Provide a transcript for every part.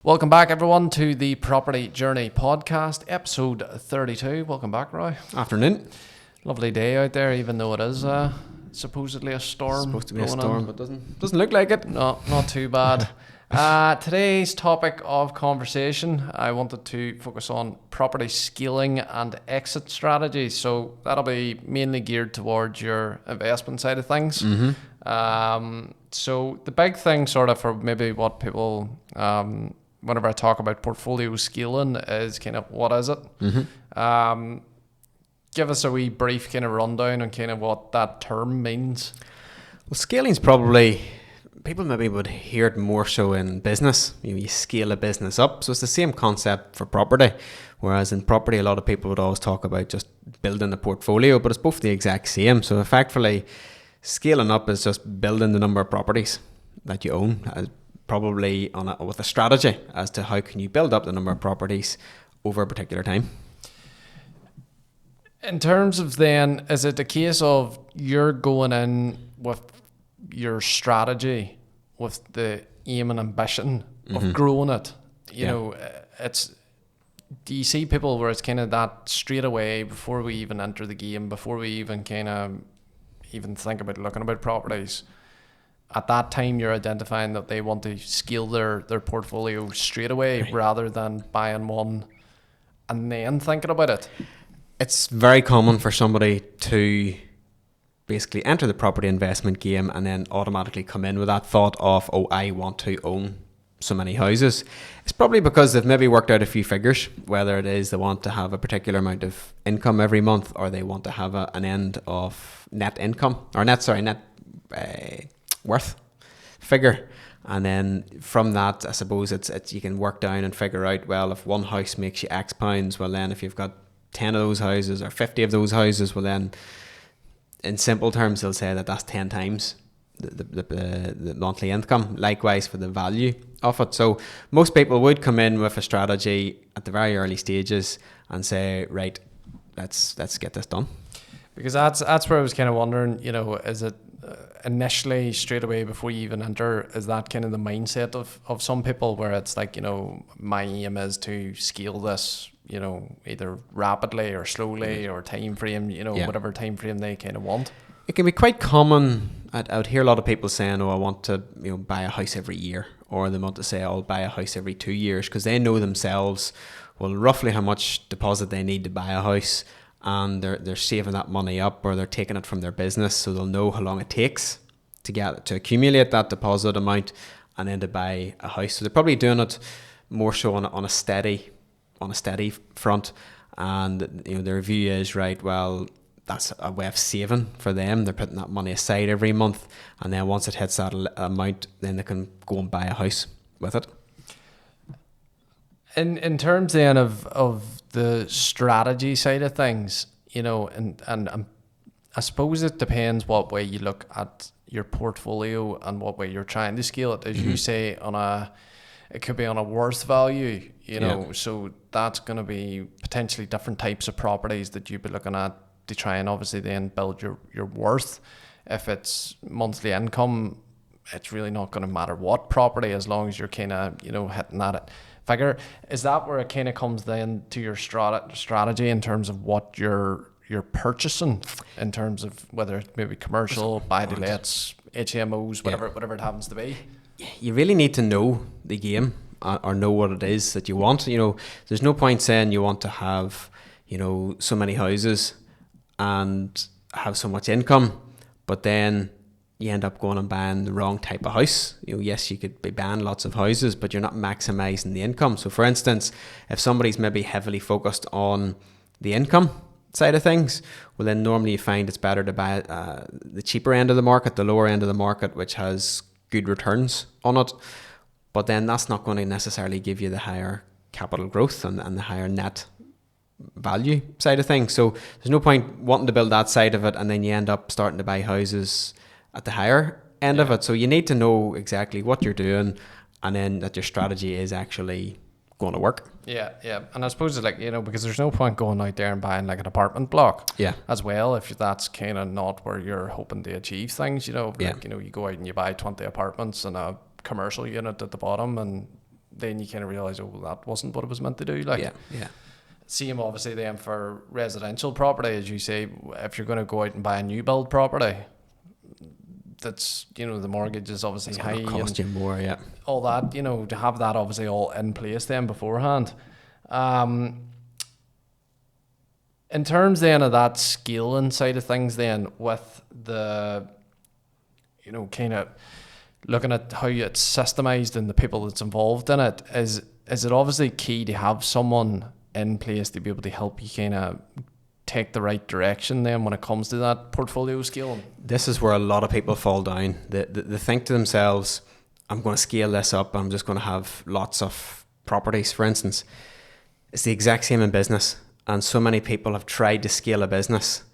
Welcome back, everyone, to the Property Journey podcast, episode 32. Welcome back, Roy. Afternoon. Lovely day out there, even though it is supposedly a storm. It's supposed to be a going storm, on. but doesn't look like it. No, not too bad. Today's topic of conversation, I wanted to focus on property scaling and exit strategies. So that'll be mainly geared towards your investment side of things. So the big thing sort of for maybe what people... whenever I talk about portfolio scaling is kind of what is it? Give us a wee brief kind of rundown on kind of what that term means. Well, scaling's probably, people maybe would hear it more so in business. You scale a business up. So it's the same concept for property. Whereas in property, a lot of people would always talk about just building a portfolio, but it's both the exact same. So effectively, scaling up is just building the number of properties that you own, probably with a strategy as to how can you build up the number of properties over a particular time. In terms of then, is it a case of you're going in with your strategy, with the aim and ambition of growing it? You know, do you see people where it's kind of that straight away before we even enter the game, before we even kind of even think about looking about properties? At that time, you're identifying that they want to scale their portfolio straight away rather than buying one and then thinking about it. It's very common for somebody to basically enter the property investment game and then automatically come in with that thought of, oh, I want to own so many houses. It's probably because they've maybe worked out a few figures, whether it is they want to have a particular amount of income every month, or they want to have an end of net income, or net worth figure, and then from that, I suppose it's you can work down and figure out, well, if one house makes you X pounds, well then if you've got 10 of those houses or 50 of those houses, well then in simple terms they'll say that that's 10 times the monthly income. Likewise for the value of it. So most people would come in with a strategy at the very early stages and say, right, let's get this done. Because that's where I was kind of wondering, you know, is it initially straight away before you even enter, is that kind of the mindset of some people where it's like, you know, my aim is to scale this, you know, either rapidly or slowly or time frame, you know, whatever time frame they kind of want? It can be quite common. I would hear a lot of people saying, oh, I want to, you know, buy a house every year, or they want to say, I'll buy a house every 2 years, because they know themselves, well, roughly how much deposit they need to buy a house, and they're saving that money up, or they're taking it from their business, so they'll know how long it takes to accumulate that deposit amount and then to buy a house. So they're probably doing it more so on a steady front, and you know their view is, right, well, that's a way of saving for them. They're putting that money aside every month, and then once it hits that amount, then they can go and buy a house with it. In terms then of the strategy side of things, you know, and I suppose it depends what way you look at your portfolio and what way you're trying to scale it. As you say, it could be on a worth value, you know, so that's going to be potentially different types of properties that you'd be looking at to try and obviously then build your worth. If it's monthly income, it's really not going to matter what property, as long as you're kind of, you know, hitting that figure. Is that where it kind of comes then to your strategy in terms of what you're purchasing, in terms of whether it's maybe commercial, buy-to-lets, HMOs, whatever it happens to be? You really need to know the game or know what it is that you want. You know, there's no point saying you want to have, you know, so many houses and have so much income, but then you end up going and buying the wrong type of house. You know, yes, you could be buying lots of houses, but you're not maximizing the income. So for instance, if somebody's maybe heavily focused on the income side of things, well then normally you find it's better to buy the cheaper end of the market, the lower end of the market, which has good returns on it. But then that's not going to necessarily give you the higher capital growth and the higher net value side of things. So there's no point wanting to build that side of it and then you end up starting to buy houses at the higher end of it. So you need to know exactly what you're doing, and then that your strategy is actually going to work. Yeah. And I suppose it's like, you know, because there's no point going out there and buying like an apartment block as well, if that's kind of not where you're hoping to achieve things, you know. Like, you know, you go out and you buy 20 apartments and a commercial unit at the bottom, and then you kind of realise, oh, that wasn't what it was meant to do. Like, yeah. Same obviously then for residential property, as you say, if you're going to go out and buy a new build property, that's, you know, the mortgage is obviously high. It's going to cost you more, yeah. All that, you know, to have that obviously all in place then beforehand. In terms then of that scaling side of things then, with the, you know, kind of looking at how it's systemized and the people that's involved in it, is it obviously key to have someone in place to be able to help you kind of take the right direction then when it comes to that portfolio scaling? This is where a lot of people fall down. They think to themselves, I'm going to scale this up, I'm just going to have lots of properties, for instance. It's the exact same in business, and so many people have tried to scale a business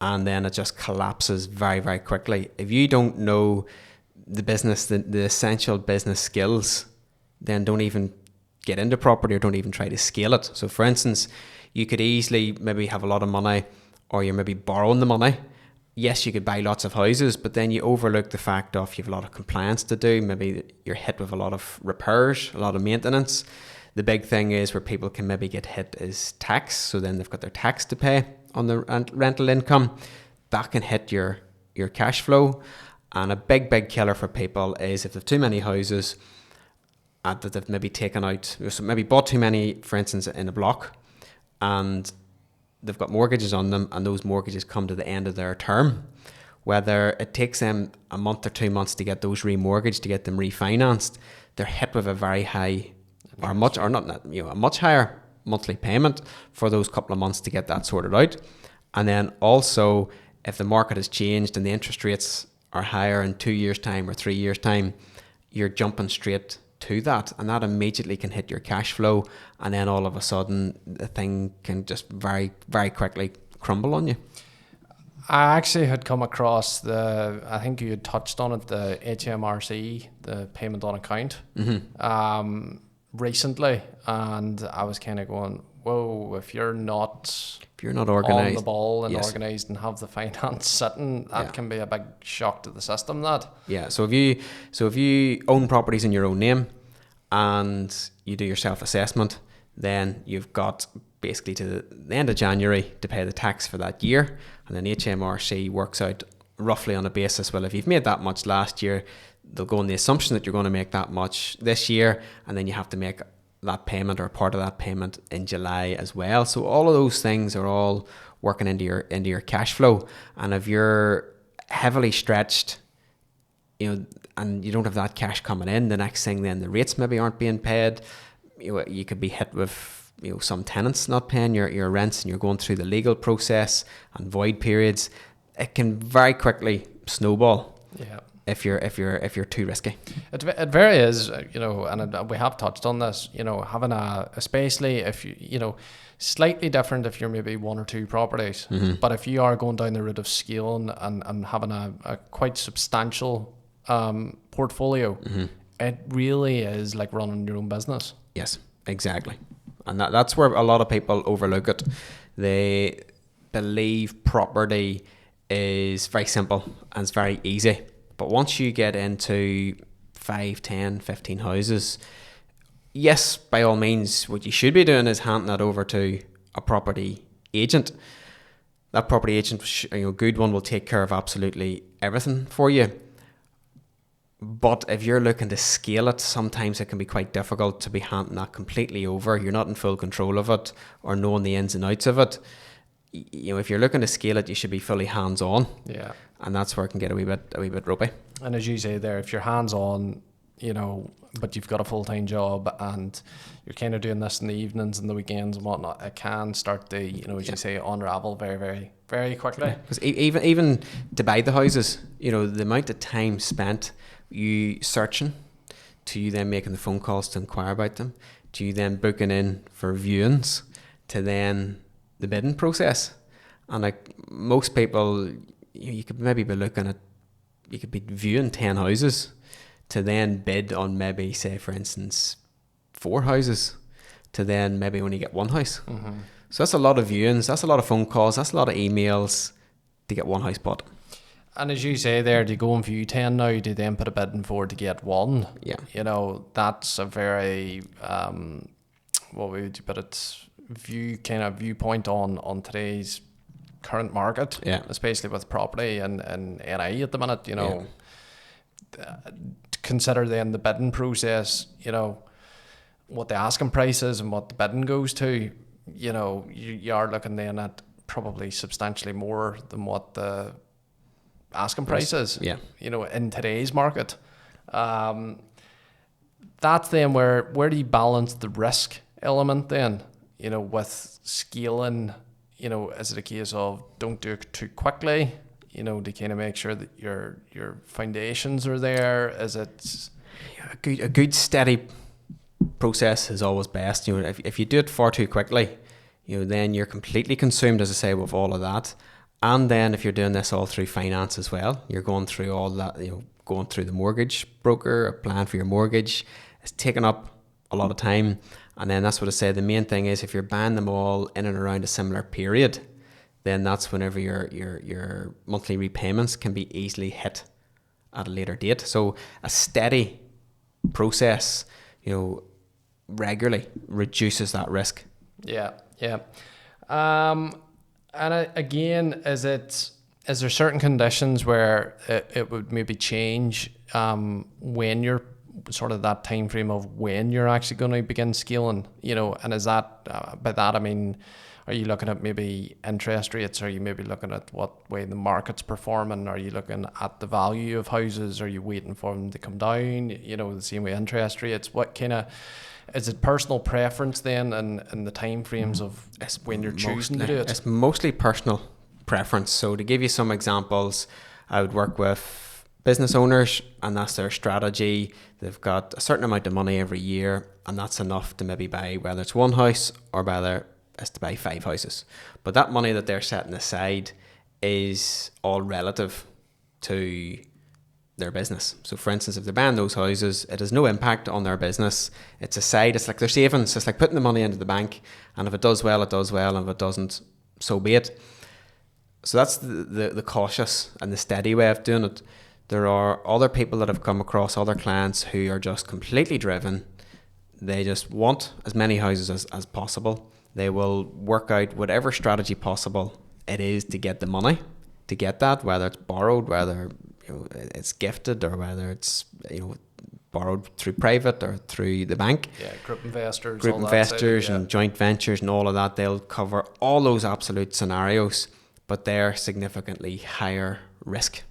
and then it just collapses very, very quickly. If you don't know the business, the essential business skills, then don't even get into property or don't even try to scale it. So for instance, you could easily maybe have a lot of money, or you're maybe borrowing the money. Yes, you could buy lots of houses, but then you overlook the fact of you have a lot of compliance to do. Maybe you're hit with a lot of repairs, a lot of maintenance. The big thing is where people can maybe get hit is tax. So then they've got their tax to pay on the rental income. That can hit your cash flow. And a big killer for people is if they've too many houses that they've maybe taken out, so maybe bought too many, for instance, in a block, and they've got mortgages on them, and those mortgages come to the end of their term. Whether it takes them a month or 2 months to get those remortgaged, to get them refinanced, they're hit with a very high, a much higher monthly payment for those couple of months to get that sorted out. And then also, if the market has changed and the interest rates are higher in 2 years' time or 3 years' time, you're jumping straight to that, and that immediately can hit your cash flow, and then all of a sudden the thing can just very, very quickly crumble on you. I actually had come across I think you had touched on it, the HMRC, the payment on account, recently, and I was kind of going, whoa, if you're not organised, on the ball and organised and have the finance sitting, that can be a big shock to the system. So if you own properties in your own name and you do your self-assessment, then you've got basically to the end of January to pay the tax for that year, and then HMRC works out roughly on a basis, well, if you've made that much last year, they'll go on the assumption that you're going to make that much this year, and then you have to make that payment or part of that payment in July as well. So all of those things are all working into your cash flow. And if you're heavily stretched, you know, and you don't have that cash coming in, the next thing then the rates maybe aren't being paid. You could be hit with, you know, some tenants not paying your rents, and you're going through the legal process and void periods. It can very quickly snowball. Yeah. If you're too risky. It very is, you know, and we have touched on this, you know, having especially if you know, slightly different if you're maybe one or two properties, but if you are going down the route of scaling and having a quite substantial portfolio, it really is like running your own business. Yes, exactly. And that's where a lot of people overlook it. They believe property is very simple and it's very easy. But once you get into 5, 10, 15 houses, yes, by all means, what you should be doing is handing that over to a property agent. That property agent, you know, good one, will take care of absolutely everything for you. But if you're looking to scale it, sometimes it can be quite difficult to be handing that completely over. You're not in full control of it or knowing the ins and outs of it. You know, if you're looking to scale it, you should be fully hands-on. Yeah. And that's where it can get a wee bit ropey. And as you say there, if you're hands-on, you know, but you've got a full-time job and you're kind of doing this in the evenings and the weekends and whatnot, it can start to, you know, as you say, unravel very, very, very quickly. Because even to buy the houses, you know, the amount of time spent you searching, to you then making the phone calls to inquire about them, to you then booking in for viewings, to then the bidding process. And like most people, you could maybe be looking at, you could be viewing 10 houses to then bid on maybe, say for instance, 4 houses, to then maybe only get 1 house. So that's a lot of viewings, that's a lot of phone calls, that's a lot of emails to get 1 house bought. And as you say there, do you go and view 10 now? Do you then put a bid in for to get one? Yeah. You know, that's a very, what would you put it, viewpoint on today's current market. Yeah. Especially with property and NI at the minute, you know. Consider then the bidding process, you know, what the asking price is and what the bidding goes to. You know, you are looking then at probably substantially more than what the asking price is, you know, in today's market. That's then where do you balance the risk element then, you know, with scaling? You know, is it a case of don't do it too quickly, you know, to kind of make sure that your foundations are there? Is it a good steady process is always best. You know, if you do it far too quickly, you know, then you're completely consumed, as I say, with all of that. And then if you're doing this all through finance as well, you're going through all that, you know, going through the mortgage broker, applying for your mortgage, it's taking up a lot of time. And then that's what I say, the main thing is if you're buying them all in and around a similar period, then that's whenever your monthly repayments can be easily hit at a later date. So a steady process, you know, regularly reduces that risk. Yeah. And again, is there certain conditions where it would maybe change when you're sort of that time frame of when you're actually going to begin scaling, you know? And is that by that I mean, are you looking at maybe interest rates? Are you maybe looking at what way the market's performing? Are you looking at the value of houses? Are you waiting for them to come down? You know, the same way interest rates. What kind of, is it personal preference then and the time frames of when you're choosing to do it? It's mostly personal preference. So to give you some examples, I would work with business owners, and that's their strategy. They've got a certain amount of money every year, and that's enough to maybe buy, whether it's one house or whether it's to buy 5 houses. But that money that they're setting aside is all relative to their business. So for instance, if they're buying those houses, it has no impact on their business. It's a side, it's like their savings. It's like putting the money into the bank, and if it does well, it does well, and if it doesn't, so be it. So that's the cautious and the steady way of doing it. There are other people that have come across, other clients who are just completely driven. They just want as many houses as possible. They will work out whatever strategy possible it is to get the money, to get that, whether it's borrowed, whether, you know, it's gifted, or whether it's, you know, borrowed through private or through the bank. Yeah, group investors. Group investors and joint ventures and all of that. They'll cover all those absolute scenarios, but they're significantly higher risk,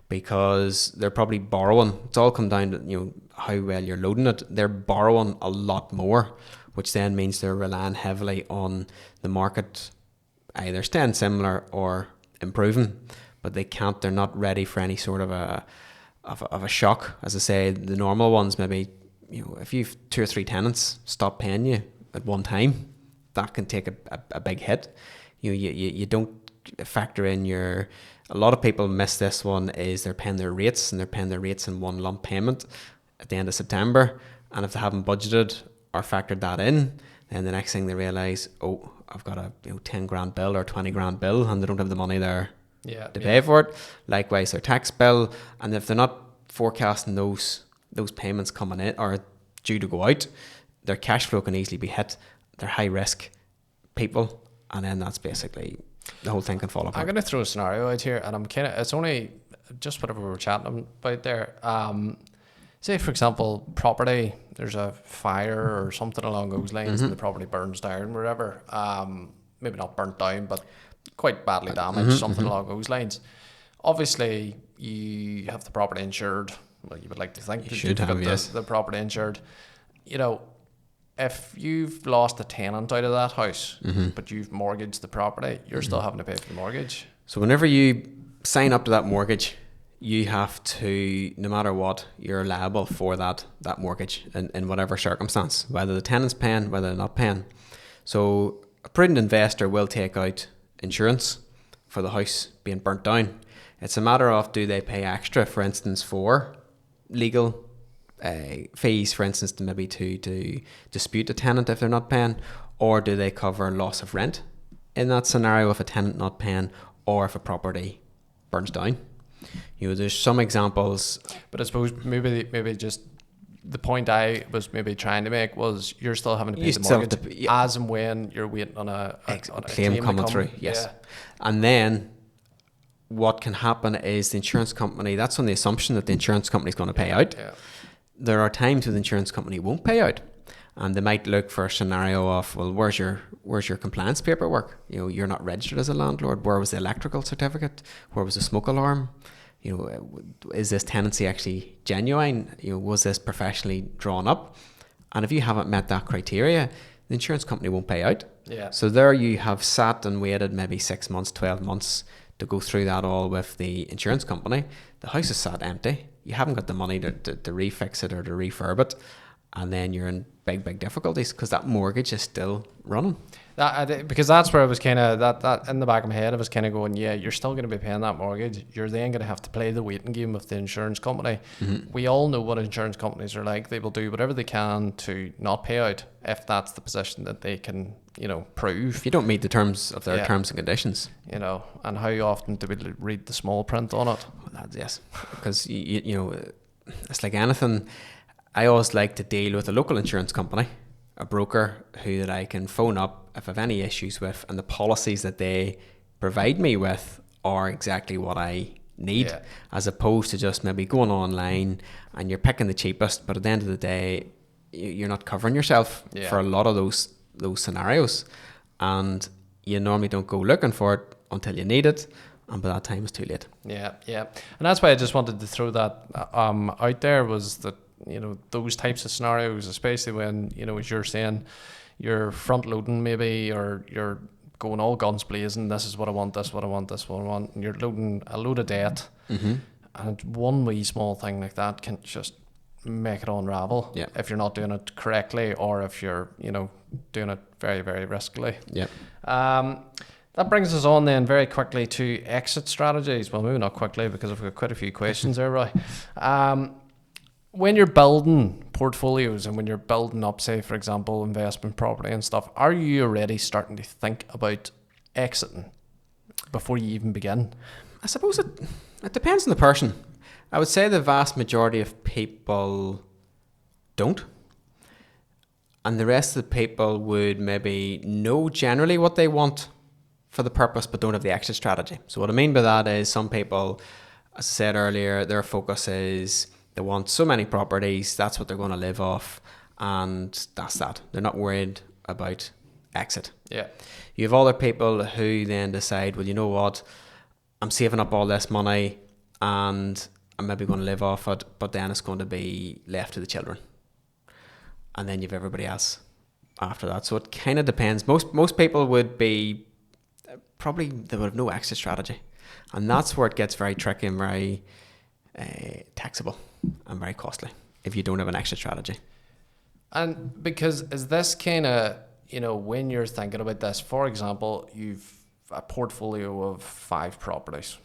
because they're probably borrowing. It's all come down to, you know, how well you're loading it. They're borrowing a lot more, which then means they're relying heavily on the market either staying similar or improving, but they're not ready for any sort of a shock. As I say, the normal ones, maybe, you know, if you've 2 or 3 tenants stop paying you at one time, that can take a big hit. You don't factor in a lot of people miss this one, is they're paying their rates, and they're paying their rates in one lump payment at the end of September. And if they haven't budgeted or factored that in, then the next thing they realise, oh, I've got a 10 grand bill or 20 grand bill, and they don't have the money there to pay for it. Likewise, their tax bill. And if they're not forecasting those payments coming in or due to go out, their cash flow can easily be hit. They're high risk people, and then that's basically the whole thing can fall apart. I'm going to throw a scenario out here, and it's only just whatever we were chatting about there. Say, for example, property, there's a fire or something along those lines, and the property burns down, wherever. Maybe not burnt down, but quite badly damaged, something along those lines. Obviously, you have the property insured. Well, you would like to think you that should you've have, got yes. the property insured. You know, if you've lost a tenant out of that house, but you've mortgaged the property, you're still having to pay for the mortgage. So whenever you sign up to that mortgage, you have to, no matter what, you're liable for that mortgage in whatever circumstance, whether the tenant's paying, whether they're not paying. So a prudent investor will take out insurance for the house being burnt down. It's a matter of, do they pay extra, for instance, for legal fees, for instance, to maybe to dispute a tenant if they're not paying, or do they cover loss of rent in that scenario if a tenant not paying, or if a property burns down. There's some examples. But I suppose maybe just the point I was maybe trying to make was you're still having to pay the mortgage as and when you're waiting on a claim coming through. Yes. Yeah. And then what can happen is the insurance company, that's on the assumption that the insurance company is going to pay out. Yeah. There are times when the insurance company won't pay out, and they might look for a scenario of, well, where's your compliance paperwork? You're not registered as a landlord. Where was the electrical certificate? Where was the smoke alarm? Is this tenancy actually genuine? Was this professionally drawn up? And if you haven't met that criteria, the insurance company won't pay out. Yeah. So there you have sat and waited maybe 6 months, 12 months to go through that all with the insurance company. The house is sat empty. You haven't got the money to refix it or to refurb it. And then you're in big difficulties because that mortgage is still running. Because that's where I was kind of, that in the back of my head, I was kind of going, yeah, you're still going to be paying that mortgage. You're then going to have to play the waiting game with the insurance company. Mm-hmm. We all know what insurance companies are like. They will do whatever they can to not pay out if that's the position that they can, prove. If you don't meet the terms of their terms and conditions. And how often do we read the small print on it? Well, yes, because, it's like anything. I always like to deal with a local insurance company, a broker that I can phone up if I have any issues with, and the policies that they provide me with are exactly what I need, as opposed to just maybe going online and you're picking the cheapest, but at the end of the day, you're not covering yourself for a lot of those scenarios, and you normally don't go looking for it until you need it, and by that time it's too late. Yeah. And that's why I just wanted to throw that out there, was that those types of scenarios, especially when, as you're saying, you're front loading maybe, or you're going all guns blazing, this is what I want, this is what I want, this is what I want, and you're loading a load of debt. Mm-hmm. And one wee small thing like that can just make it unravel if you're not doing it correctly, or if you're, doing it very, very riskily. That brings us on then very quickly to exit strategies. Well, maybe not quickly, because I've got quite a few questions there, Roy. When you're building portfolios and when you're building up, say, for example, investment property and stuff, are you already starting to think about exiting before you even begin? I suppose it depends on the person. I would say the vast majority of people don't. And the rest of the people would maybe know generally what they want for the purpose, but don't have the exit strategy. So what I mean by that is, some people, as I said earlier, their focus is they want so many properties, that's what they're going to live off, and that's that. They're not worried about exit. Yeah. You have other people who then decide, well, you know what, I'm saving up all this money and I'm maybe going to live off it, but then it's going to be left to the children. And then you have everybody else after that. So it kind of depends. Most people would be, probably they would have no exit strategy. And that's where it gets very tricky and very taxable and very costly if you don't have an exit strategy. And because is this kind of, when you're thinking about this, for example, you've a portfolio of 5 properties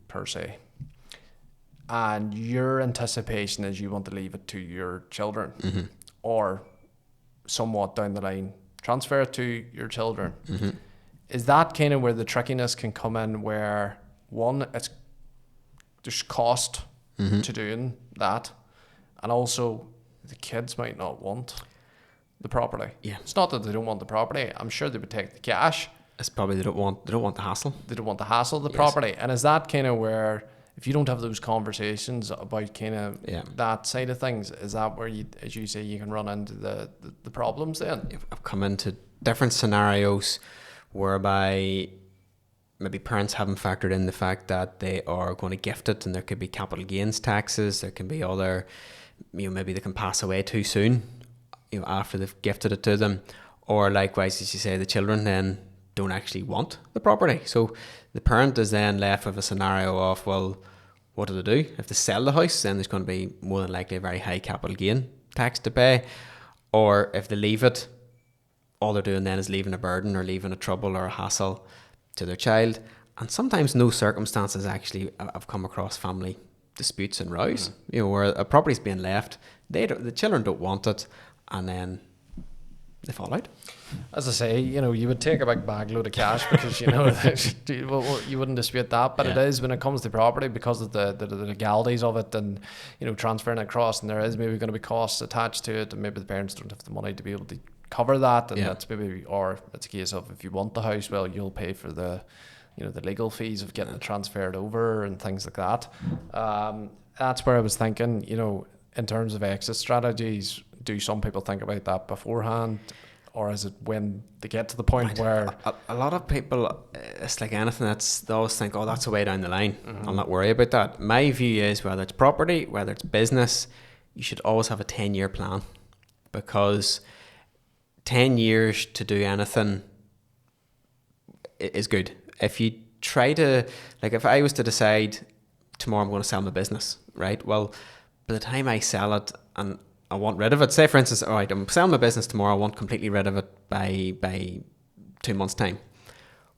per se, and your anticipation is you want to leave it to your children, or somewhat down the line transfer it to your children. Is that kind of where the trickiness can come in, where one, there's cost to doing that, and also the kids might not want the property. Yeah. It's not that they don't want the property. I'm sure they would take the cash. It's probably they don't want the hassle. They don't want the hassle of the property. And is that kind of where, if you don't have those conversations about kind of that side of things, is that where you, as you say, you can run into the problems then? I've come into different scenarios whereby maybe parents haven't factored in the fact that they are going to gift it, and there could be capital gains taxes, there can be other, maybe they can pass away too soon, after they've gifted it to them, or likewise, as you say, the children then don't actually want the property. So the parent is then left with a scenario of, well, what do they do? If they sell the house, then there's going to be more than likely a very high capital gain tax to pay, or if they leave it, all they're doing then is leaving a burden or leaving a trouble or a hassle to their child. And sometimes in those circumstances, actually, I've come across family disputes and rows, where a property's being left, the children don't want it, and then they fall out. As I say, you would take a big bag load of cash because, you wouldn't dispute that. But it is, when it comes to property, because of the legalities of it and, transferring it across, and there is maybe going to be costs attached to it, and maybe the parents don't have the money to be able to cover that. And that's maybe, or it's a case of, if you want the house, well, you'll pay for the legal fees of getting it transferred over and things like that. That's where I was thinking, in terms of exit strategies, do some people think about that beforehand? Or is it when they get to the point where... A lot of people, it's like anything, they always think, oh, that's a way down the line. I'll not worry about that. My view is, whether it's property, whether it's business, you should always have a 10-year plan, because 10 years to do anything is good. If you try to, like, if I was to decide tomorrow I'm going to sell my business, right? Well, by the time I sell it and I want rid of it, say for instance, all right, I'm selling my business tomorrow, I want completely rid of it by 2 months' time.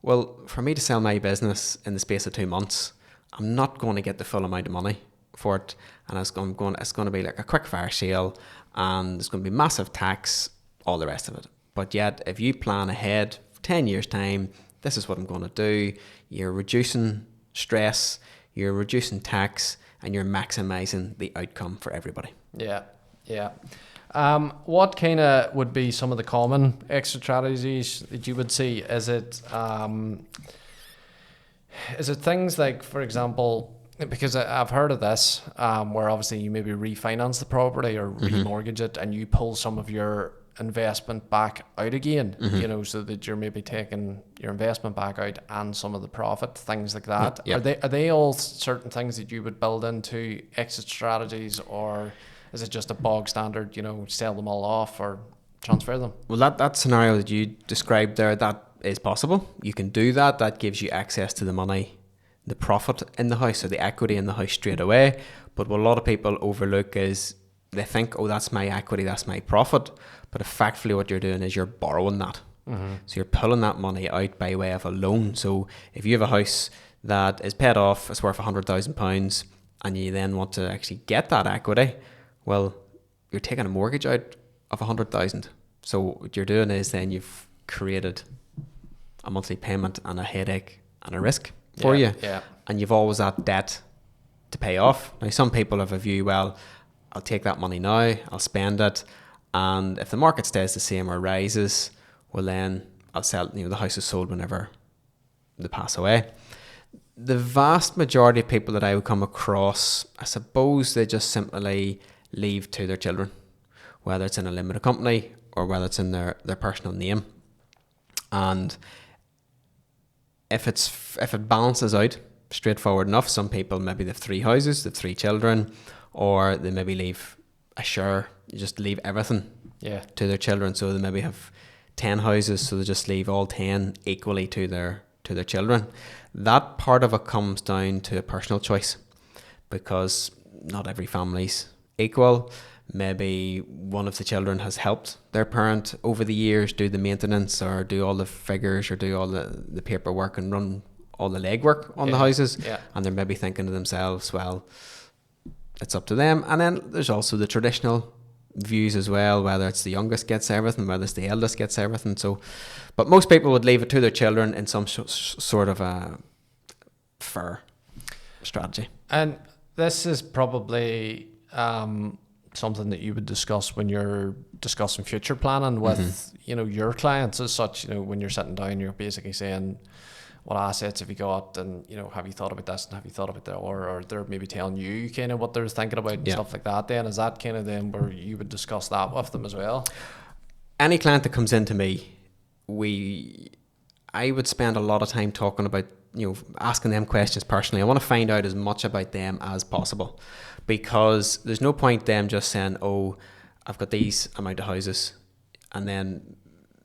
Well, for me to sell my business in the space of 2 months, I'm not going to get the full amount of money for it, and it's going to be like a quick fire sale, and there's going to be massive tax, all the rest of it. But yet, if you plan ahead, 10 years' time, this is what I'm going to do, you're reducing stress, you're reducing tax, and you're maximising the outcome for everybody. Yeah. What kind of would be some of the common exit strategies that you would see? Is it things like, for example, because I've heard of this, where obviously you maybe refinance the property or remortgage it, and you pull some of your investment back out again, so that you're maybe taking your investment back out and some of the profit, things like that. Are they all certain things that you would build into exit strategies, or is it just a bog standard, sell them all off or transfer them? Well, that scenario that you described there, that is possible. You can do that. That gives you access to the money, the profit in the house, or the equity in the house straight away. But what a lot of people overlook is they think, oh, that's my equity, that's my profit. But effectively what you're doing is you're borrowing that. So you're pulling that money out by way of a loan. So if you have a house that is paid off, it's worth £100,000, and you then want to actually get that equity, well, you're taking a mortgage out of 100,000. So what you're doing is then you've created a monthly payment and a headache and a risk for you. And you've always that debt to pay off. Now, some people have a view, well, I'll take that money now, I'll spend it, and if the market stays the same or rises, well, then I'll sell, the house is sold whenever they pass away. The vast majority of people that I would come across, I suppose they just simply leave to their children, whether it's in a limited company or whether it's in their personal name. And if it balances out, straightforward enough, some people, maybe they have 3 houses, they have 3 children, or they maybe leave a share, you just leave everything to their children. So they maybe have 10 houses, so they just leave all 10 equally to their children. That part of it comes down to a personal choice, because not every family's equal. Maybe one of the children has helped their parent over the years do the maintenance, or do all the figures, or do all the paperwork and run all the legwork on the houses, and they're maybe thinking to themselves, well, it's up to them. And then there's also the traditional views as well, whether it's the youngest gets everything, whether it's the eldest gets everything. So, but most people would leave it to their children in some sort of a fair strategy. And this is probably something that you would discuss when you're discussing future planning with your clients as such. When you're sitting down, you're basically saying, what assets have you got, and have you thought about this, and have you thought about that, or they're maybe telling you kind of what they're thinking about and stuff like that. Then is that kind of then where you would discuss that with them as well? Any client that comes into me, I would spend a lot of time talking about, asking them questions personally. I want to find out as much about them as possible, because there's no point them just saying, oh, I've got these amount of houses, and then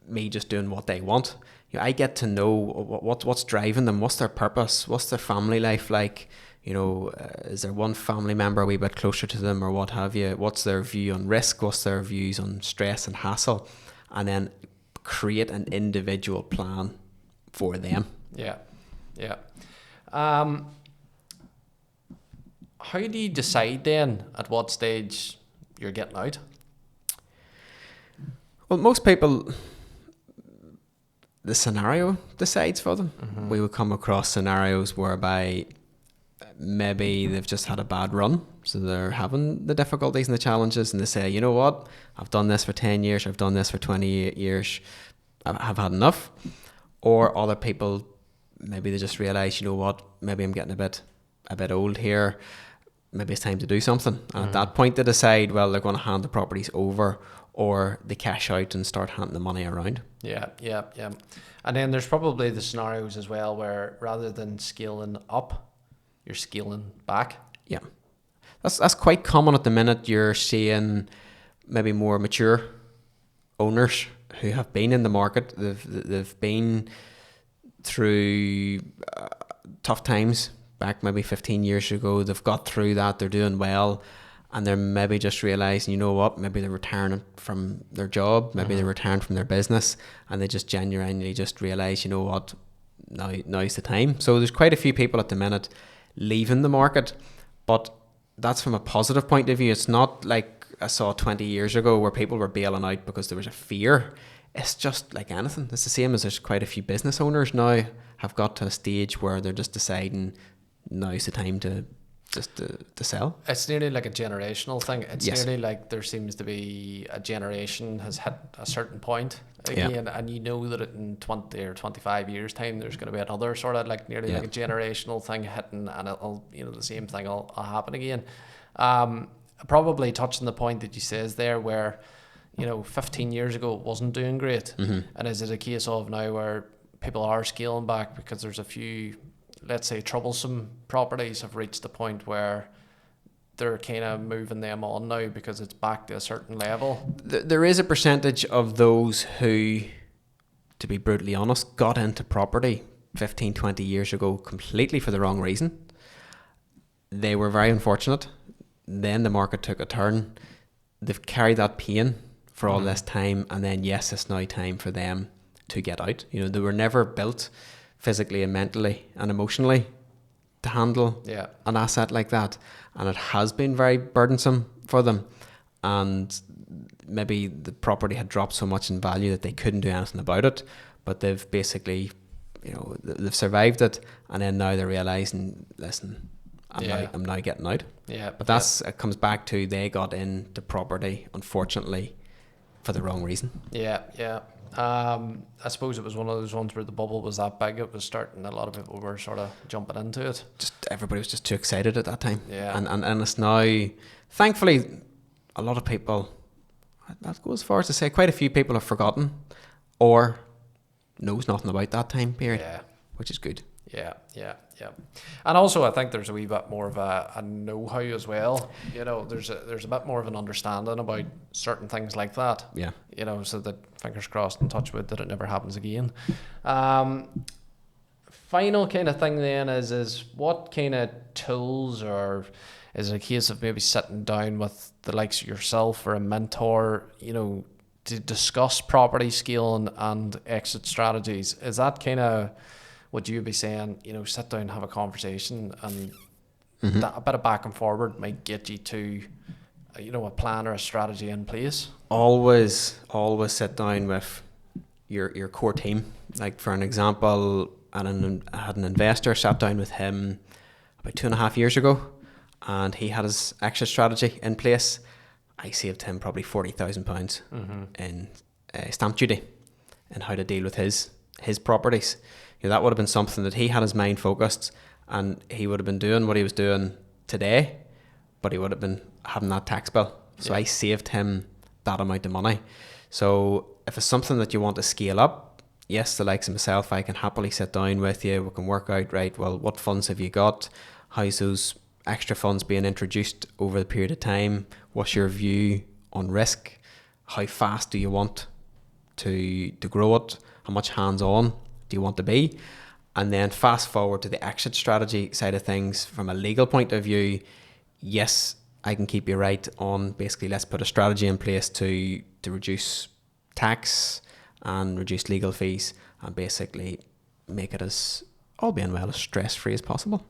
me just doing what they want. I get to know what's driving them, what's their purpose, what's their family life like. Is there one family member a wee bit closer to them, or what have you? What's their view on risk? What's their views on stress and hassle? And then create an individual plan for them. How do you decide then at what stage you're getting out? Well, most people, the scenario decides for them. We would come across scenarios whereby maybe they've just had a bad run, so they're having the difficulties and the challenges, and they say, you know what, I've done this for 10 years, I've done this for 28 years, I've had enough. Or other people, maybe they just realise, you know what, maybe I'm getting a bit old here, maybe it's time to do something. And at that point they decide, well, they're going to hand the properties over, or they cash out and start handing the money around. Yeah. And then there's probably the scenarios as well where rather than scaling up, you're scaling back. Yeah. That's quite common at the minute. You're seeing maybe more mature owners who have been in the market. They've been through tough times back maybe 15 years ago. They've got through that. They're doing well. And they're maybe just realising, you know what, maybe they're retiring from their job, maybe they're retiring from their business, and they just genuinely just realise, you know what, now's the time. So there's quite a few people at the minute leaving the market, but that's from a positive point of view. It's not like I saw 20 years ago where people were bailing out because there was a fear. It's just like anything. It's the same as there's quite a few business owners now have got to a stage where they're just deciding now's the time to sell. It's nearly like a generational thing. It's Yes. nearly like there seems to be a generation has hit a certain point again, and you know that in 20 or 25 years time there's going to be another sort of like nearly like a generational thing hitting, and it'll, you know, the same thing will happen again. Probably touching the point that you says there where, you know, 15 years ago it wasn't doing great, and is it a case of now where people are scaling back because there's a few, let's say, troublesome properties have reached the point where they're kind of moving them on now because it's back to a certain level? There is a percentage of those who, to be brutally honest, got into property 15, 20 years ago completely for the wrong reason. They were very unfortunate. Then the market took a turn. They've carried that pain for all this time, and then yes, it's now time for them to get out. You know, they were never built physically and mentally and emotionally to handle an asset like that, and it has been very burdensome for them, and maybe the property had dropped so much in value that they couldn't do anything about it, but they've basically, you know, they've survived it, and then now they're realizing, listen, I'm now getting out. But it comes back to they got into property, unfortunately, for the wrong reason. I suppose it was one of those ones where the bubble was that big, it was starting, a lot of people were sort of jumping into it. Just everybody was just too excited at that time. And it's now, thankfully, a lot of people, I'd go as far as to say quite a few people have forgotten or knows nothing about that time period, which is good. And also I think there's a wee bit more of a know-how as well. You know, there's a bit more of an understanding about certain things like that. You know, so that, fingers crossed and touch wood, that it never happens again. Final kind of thing then is what kind of tools, or is it a case of maybe sitting down with the likes of yourself or a mentor, you know, to discuss property scaling and exit strategies? Is that kind of, would you be saying, you know, sit down, have a conversation, and that, a bit of back and forward might get you to, you know, a plan or a strategy in place? Always sit down with your core team. Like, for an example, I had an investor, sat down with him about 2.5 years ago, and he had his exit strategy in place. I saved him probably £40,000 in stamp duty and how to deal with his properties. You know, that would have been something that he had his mind focused, and he would have been doing what he was doing today, but he would have been having that tax bill. So I saved him that amount of money. So if it's something that you want to scale up, yes, the likes of myself, I can happily sit down with you. We can work out, right, well, what funds have you got? How's those extra funds being introduced over the period of time? What's your view on risk? How fast do you want to grow it? How much hands-on do you want to be? And then fast forward to the exit strategy side of things. From a legal point of view, yes, I can keep you right on basically, let's put a strategy in place to reduce tax and reduce legal fees, and basically make it, as all being well, as stress-free as possible.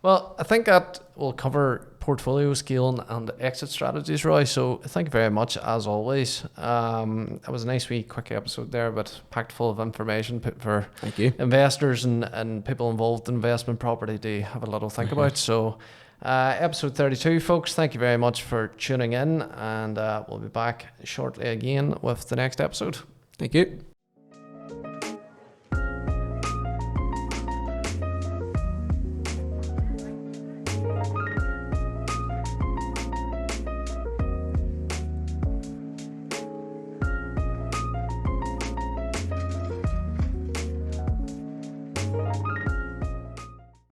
Well, I think that will cover portfolio scaling and exit strategies, Roy. So thank you very much, as always. It was a nice wee quick episode there, but packed full of information for Thank you. investors and people involved in investment property to have a little think about. So episode 32, folks, thank you very much for tuning in, and we'll be back shortly again with the next episode. Thank you.